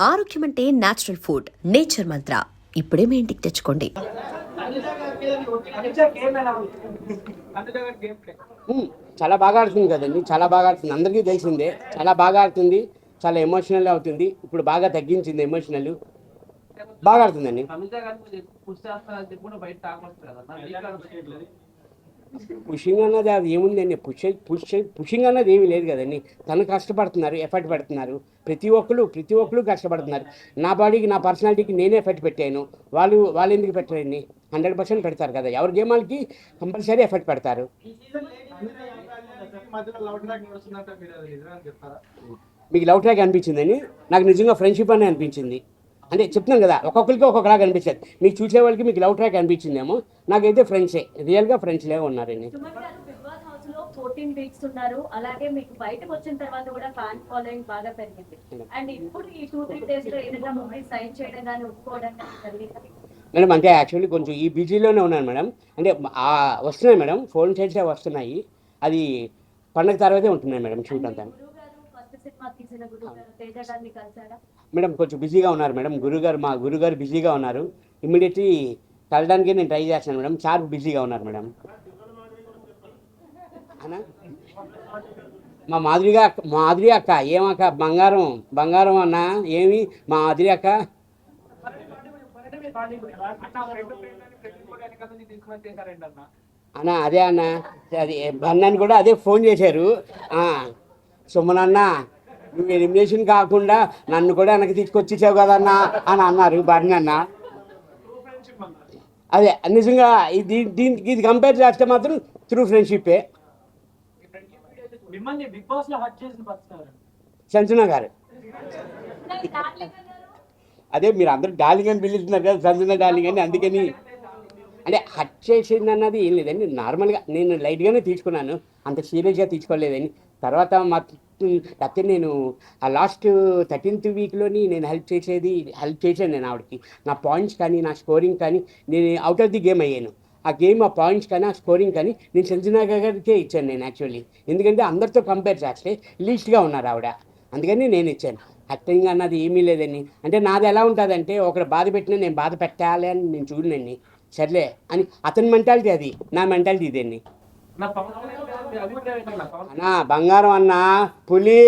ఆరోగ్యం అంటే natural food. Nature మంత్ర ఇప్పుడే మీ ఇంటికి తెచ్చుకోండి. చాలా బాగా ఆడుతుంది కదండి, చాలా బాగా ఆడుతుంది, అందరికీ తెలిసిందే. చాలా బాగా ఆడుతుంది, చాలా ఎమోషనల్ అవుతుంది. ఇప్పుడు బాగా తగ్గించింది ఎమోషనల్, బాగా ఆడుతుందండి. పుషింగ్ అన్నది అది ఏముందండి, పుషింగ్ అన్నది ఏమీ లేదు కదండి. తను కష్టపడుతున్నారు, ఎఫర్ట్ పెడుతున్నారు. ప్రతి ఒక్కరు కష్టపడుతున్నారు. నా బాడీకి, నా పర్సనాలిటీకి నేనే ఎఫర్ట్ పెట్టాను. వాళ్ళు ఎందుకు పెట్టారండి? 100% పెడతారు కదా, ఎవరి గేమ్ వాళ్ళకి కంపల్సరీ ఎఫర్ట్ పెడతారు. మీకు లవ్ ట్రాక్ అనిపించిందని నాకు నిజంగా ఫ్రెండ్షిప్ అని అనిపించింది. అంటే చెప్తున్నాను కదా, ఒక్కొక్కరికి ఒక్కొక్కలాగా అనిపించేది. మీకు చూసే వాళ్ళకి మీకు లవ్ ట్రాక్ అనిపించిందేమో, నాకైతే ఫ్రెండ్సే, రియల్గా ఫ్రెండ్స్లే ఉన్నారండి. 14 వీక్స్ ఉన్నారు. అలాగే మీకు బయటకు వచ్చిన తర్వాత కూడా ఫ్యాన్ ఫాలోయింగ్ బాగా పెరిగింది. అండ్ ఇప్పుడు ఈ 2-3 డేస్ లో ఏదైనా మూవీ సైన్ చేయడం కానీ ఒప్పుకోవడం కానీ జరిగింది మేడం. అంటే యాక్చువల్లీ కొంచెం ఈ బిజీలోనే ఉన్నాను మేడం. అంటే వస్తున్నాయి మేడం, ఫోన్ చేస్తే వస్తున్నాయి. అది పండగ తర్వాతే ఉంటున్నాయి మేడం షూట్ అంతా. మేడం కొంచెం బిజీగా ఉన్నారు మేడం. మా గురుగారు బిజీగా ఉన్నారు. ఇమ్మీడియట్లీ కలడానికి నేను ట్రై చేస్తాను మేడం. చాలా బిజీగా ఉన్నారు మేడం. అన్నా మా మాధురి అక్క ఏమక్క, బంగారం అన్న, ఏమి మాధురి అక్క? అన్న అదే అన్న, అది బన్నాన్ని కూడా అదే ఫోన్ చేశారు. సుమనన్న, నువ్వు ఎలిమినేషన్ కాకుండా నన్ను కూడా వెనక్కి తీసుకొచ్చేసావు కదన్నా అని అన్నారు బన్నన్న. అదే నిజంగా దీనికి ఇది కంపేర్ చేస్తే మాత్రం త్రూ ఫ్రెండ్షిప్పే. సంజన గారు, అదే మీరు అందరూ డార్లింగ్ అని పిలుస్తున్నారు కదా, సంజన డార్లింగ్ అని. అందుకని అంటే హట్ చేసింది అన్నది ఏం లేదండి, నార్మల్గా నేను లైట్గానే తీసుకున్నాను, అంత సీరియస్గా తీసుకోలేదని. తర్వాత లేకపోతే నేను ఆ లాస్ట్ 13th వీక్లోని నేను హెల్ప్ చేశాను నేను ఆవిడకి. నా పాయింట్స్ కానీ, నా స్కోరింగ్ కానీ, నేను అవుట్ ఆఫ్ ది గేమ్ అయ్యాను. ఆ పాయింట్స్ కానీ, ఆ స్కోరింగ్ కానీ నేను సంజనా గారికే ఇచ్చాను నేను యాక్చువల్లీ. ఎందుకంటే అందరితో కంపేర్ చేస్తే లీస్ట్గా ఉన్నారు ఆవిడ, అందుకని నేను ఇచ్చాను. యాక్టింగ్ అన్నది ఏమీ లేదండి. అంటే నాది ఎలా ఉంటుందంటే, ఒకరు బాధ పెట్టినా నేను బాధ పెట్టాలి అని నేను చూడనండి. సర్లే అని అతని మెంటాలిటీ, అది నా మెంటాలిటీ ఇదండి. అన్నా బంగారం అన్నా, పులి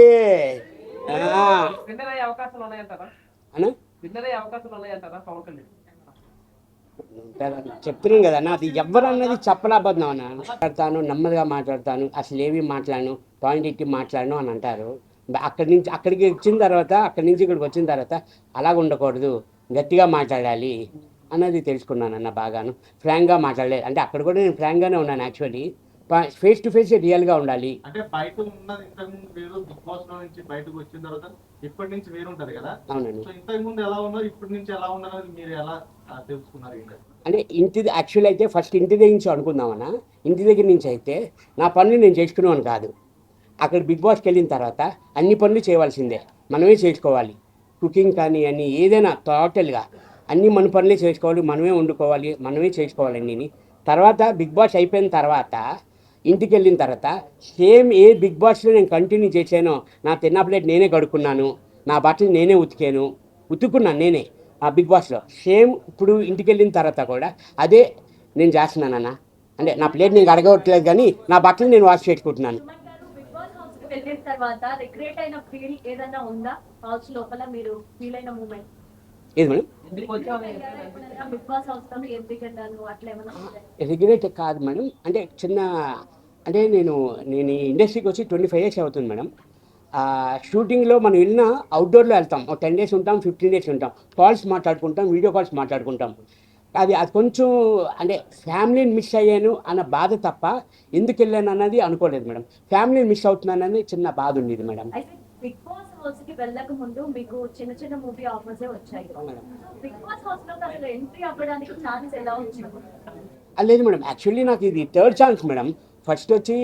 చెప్తున్నాను కదా అన్న, అది ఎవరన్నది చెప్పలేకపోతున్నాం అన్న. మాట్లాడతాను, నెమ్మదిగా మాట్లాడతాను, అసలు ఏమి మాట్లాడను, పాయింట్ ఇట్టి మాట్లాడను అని అంటారు. అక్కడికి వచ్చిన తర్వాత, అక్కడి నుంచి ఇక్కడికి వచ్చిన తర్వాత అలాగ ఉండకూడదు, గట్టిగా మాట్లాడాలి అన్నది తెలుసుకున్నాను అన్న. బాగాను ఫ్రాంక్గా మాట్లాడలేదు. అంటే అక్కడ కూడా నేను ఫ్రాంక్గానే ఉన్నాను యాక్చువల్లీ. ఫేస్ టు ఫేస్ రియల్గా ఉండాలి. అంటే బయట ఉన్నది ఇంతకుముందు వేరు, బిగ్ బాస్ లో నుంచి బయటకు వచ్చిన తర్వాత ఇప్పటి నుంచి వేరు ఉంటారు కదా. అవునండి. ఇంతకు ముందు ఎలా ఉన్నారు, ఇప్పటి నుంచి ఎలా ఉన్నారు, మీరు ఎలా తెలుసుకున్నారు? అంటే యాక్చువల్ అయితే ఫస్ట్ ఇంటి దగ్గర నుంచి అనుకుందామన్నా. ఇంటి దగ్గర నుంచి అయితే నా పనులు నేను చేసుకునేవాను కాదు. అక్కడ బిగ్ బాస్కి వెళ్ళిన తర్వాత అన్ని పనులు చేయవలసిందే, మనమే చేసుకోవాలి. కుకింగ్ కానీ అన్నీ ఏదైనా టోటల్గా అన్నీ మన పనులే చేసుకోవాలి, మనమే వండుకోవాలి, మనమే చేసుకోవాలి అన్నీ. తర్వాత బిగ్ బాస్ అయిపోయిన తర్వాత ఇంటికి వెళ్ళిన తర్వాత సేమ్ ఏ బిగ్ బాస్లో నేను కంటిన్యూ చేశానో, నా తిన్న ప్లేట్ నేనే కడుక్కున్నాను, నా బట్టలు నేనే ఉతుక్కున్నాను నేనే ఆ బిగ్ బాస్లో. సేమ్ ఇప్పుడు ఇంటికి వెళ్ళిన తర్వాత కూడా అదే నేను చేస్తున్నానన్న. అంటే నా ప్లేట్ నేను కడగట్లేదు, కానీ నా బట్టలు నేను వాష్ చేసుకుంటున్నాను. వెళ్ళిన తర్వాత రిగ్రెట్ అయిన ఫీల్ ఏదైనా ఉందా హౌస్ లోపల, మీరు ఫీల్ అయిన మూమెంట్? ఏది మేడం? రిగ్రెట్ కాదు మేడం. అంటే అంటే నేను ఈ ఇండస్ట్రీకి వచ్చి 25 years అవుతుంది మేడం. షూటింగ్లో మనం వెళ్ళినా అవుట్డోర్లో వెళ్తాం, ఒక 10 days ఉంటాం, 15 days ఉంటాం, కాల్స్ మాట్లాడుకుంటాం, వీడియో కాల్స్ మాట్లాడుకుంటాం. అది కొంచెం అంటే ఫ్యామిలీని మిస్ అయ్యాను అన్న బాధ తప్ప ఎందుకు వెళ్ళాను అన్నది అనుకోలేదు మేడం. ఫ్యామిలీని మిస్ అవుతున్నాను అనేది చిన్న బాధ ఉండేది మేడం. బిగ్ బాస్ హౌస్ కి వెళ్ళక ముందు మీకు చిన్న మూవీ ఆఫర్స్ వచ్చాయి. బిగ్ బాస్ హౌస్ లో అసలు ఎంట్రీ అవ్వడానికి ఛాన్స్ ఎలా వచ్చింది? లేదు మేడం, యాక్చువల్లీ నాకు ఇది 3rd ఛాన్స్ మేడం. ఫస్ట్ వచ్చి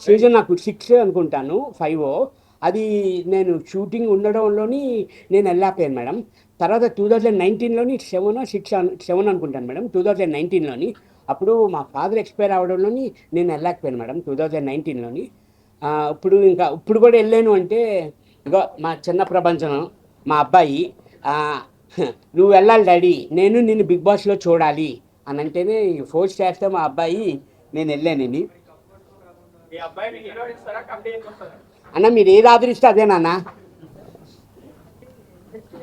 సీజన్ నాకు 6 అనుకుంటాను, 5 అది నేను షూటింగ్ ఉండడంలోని నేను వెళ్ళాపోయాను మేడం. తర్వాత 2019లోని 7 అనుకుంటాను మేడం. 2019లోని అప్పుడు మా ఫాదర్ ఎక్స్పైర్ అవ్వడంలోని నేను వెళ్ళలేకపోయాను మేడం 2019లోని. ఇప్పుడు కూడా వెళ్ళాను అంటే ఇగో మా చిన్న ప్రపంచం మా అబ్బాయి ఆ, నువ్వు వెళ్ళాలి డాడీ, నేను నిన్ను బిగ్ బాస్లో చూడాలి అని అంటేనే ఫోర్స్ చేస్తే మా అబ్బాయి నేను వెళ్ళానని. మీ అబ్బాయిని హీరో ఇస్తారా కమిటీ వస్తారా? అన్న మీరు ఏది ఆదరిస్తే అదే నాన్న.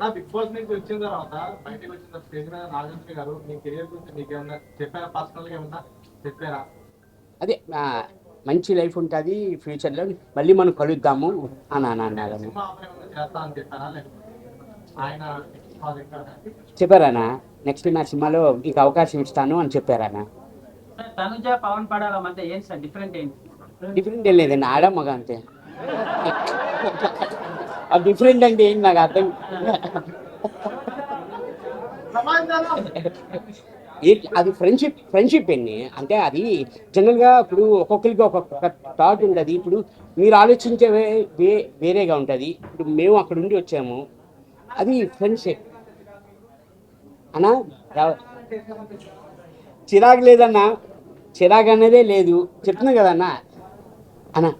నా బిగ్ బాస్ నుంచి వచ్చిన తర్వాత బయటకు వచ్చిన తర్వాత స్టేజ్ మీద నాగార్జున గారు మీ కెరియర్ గురించి మీకు ఏమన్నా చెప్పారా? పర్సనల్ గా ఏమన్నా చెప్పారా? అదే మంచి లైఫ్ ఉంటుంది ఫ్యూచర్లో, మళ్ళీ మనం కలుద్దాము అని అన్నారు. సినిమా ఆఫర్ ఏమన్నా చేస్తా అని చెప్పారా? లేకపోతే ఆయన ప్రాజెక్ట్ చెప్పారానా నెక్స్ట్ నా సినిమాలో నీకు అవకాశం ఇస్తాను అని చెప్పారానా. సార్, తనుజ పవన్ పడాల మధ్య ఏంటి సార్ డిఫరెంట్ ఏంటి? డిఫరెంట్ ఏం లేదండి, ఆడ మగ అంతే. ఆ డిఫరెంట్ అంటే ఏంటి నాకు అర్థం. అది ఫ్రెండ్షిప్ అండి. అంటే అది జనరల్గా ఇప్పుడు ఒక్కొక్కరికి ఒక్కొక్క థాట్ ఉంటుంది. ఇప్పుడు మీరు ఆలోచించే వేరేగా ఉంటుంది. ఇప్పుడు మేము అక్కడ ఉండి వచ్చాము, అది ఫ్రెండ్షిప్ అన్నా. చిరాకు లేదన్నా, చిరాకు అనేదే లేదు, చెప్తున్నా కదన్నా అన్నా.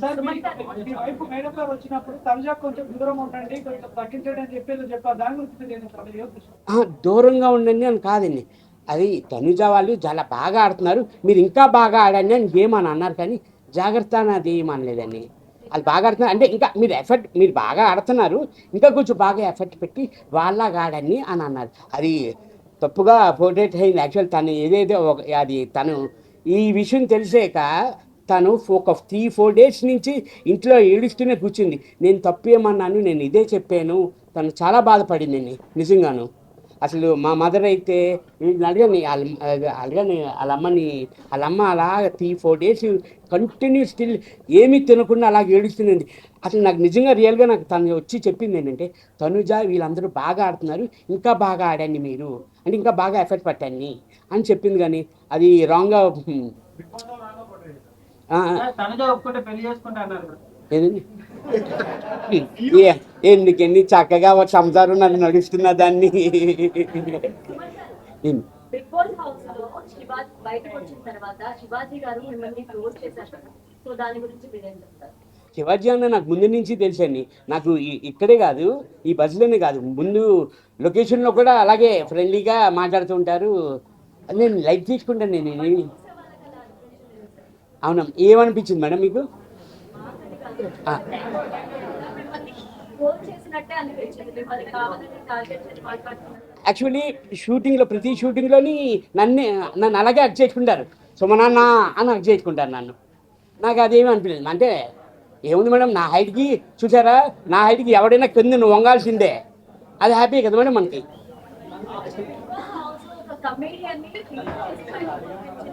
సార్ మీ వైపు మేడం గారు వచ్చినప్పుడు తనుజ కొంచెం దూరం ఉండండి, కొంచెం తగ్గించండి అని చెప్పేది చెప్పారు. దాని గురించి నేను దూరంగా ఉండండి అని కాదండి, అది తనుజ వాళ్ళు చాలా బాగా ఆడుతున్నారు, మీరు ఇంకా బాగా ఆడండి అని ఏమని అన్నారు, కానీ జాగ్రత్త అని అది ఏమనలేదండి. వాళ్ళు బాగా ఆడుతున్నారు అంటే ఇంకా మీరు బాగా ఆడుతున్నారు, ఇంకా కొంచెం బాగా ఎఫర్ట్ పెట్టి వాళ్ళలాగా ఆడండి అని అన్నారు. అది తప్పుగా పోర్ట్రేట్ అయింది. యాక్చువల్ తను ఏదైతే అది తను ఈ విషయం తెలిసాక తను ఒక 3-4 డేస్ నుంచి ఇంట్లో ఏడుస్తూనే కూర్చుంది. నేను తప్పు ఏమన్నాను, నేను ఇదే చెప్పాను. తను చాలా బాధపడిందండి నిజంగాను. అసలు మా మదర్ అయితే అడగని వాళ్ళ అమ్మ అలా 3-4 డేస్ కంటిన్యూ స్టిల్ ఏమీ తినకుండా అలాగ ఏడుస్తుంది. అసలు నాకు నిజంగా రియల్గా నాకు తను వచ్చి చెప్పింది ఏంటంటే, తనుజ వీళ్ళందరూ బాగా ఆడుతున్నారు, ఇంకా బాగా ఆడండి మీరు, అంటే ఇంకా బాగా ఎఫర్ట్ పెట్టండి అని చెప్పింది. కానీ అది రాంగ్గా సార్, తనుజ ఒప్పుకుంటే పెళ్లి చేసుకుంటా అన్నారు కదా. ఏదండి ఎందుకండి చక్కగా ఒక సంసారం నన్ను నడుస్తున్నా దాన్ని. బిగ్ బాస్ హౌస్ లో శివాజీ బయటకు వచ్చిన తర్వాత శివాజీ గారు మిమ్మల్ని క్లోజ్ చేశారు కదా, సో దాని గురించి మీరేం చెప్తారు? శివాజీ అన్న నాకు ముందు నుంచి తెలుసండి. నాకు ఇక్కడే కాదు, ఈ బస్సులోనే కాదు, ముందు లొకేషన్లో కూడా అలాగే ఫ్రెండ్లీగా మాట్లాడుతుంటారు. అది నేను లైట్ తీసుకుంటాను. నేను అవునా, ఏమనిపించింది మేడం మీకు? క్లోజ్ చేసినట్టే అనిపించింది, మిమ్మల్ని కావాలని టార్గెట్ చేసి మాట్లాడుతున్నారు. యాక్చువల్లీ షూటింగ్లో ప్రతి షూటింగ్లోని నన్ను అలాగే అక్ చేసుకుంటారు. సుమనాన్న అని అక్ చేసుకుంటారు నన్ను. నాకు అదేమీ అనిపించలేదు. అంటే ఏముంది మేడం, నా హైట్కి చూసారా, నా హైట్కి ఎవడైనా కింద నువ్వు వంగాల్సిందే, అది హ్యాపీ కదా మేడం మనకి. ఒక కమేడియన్ని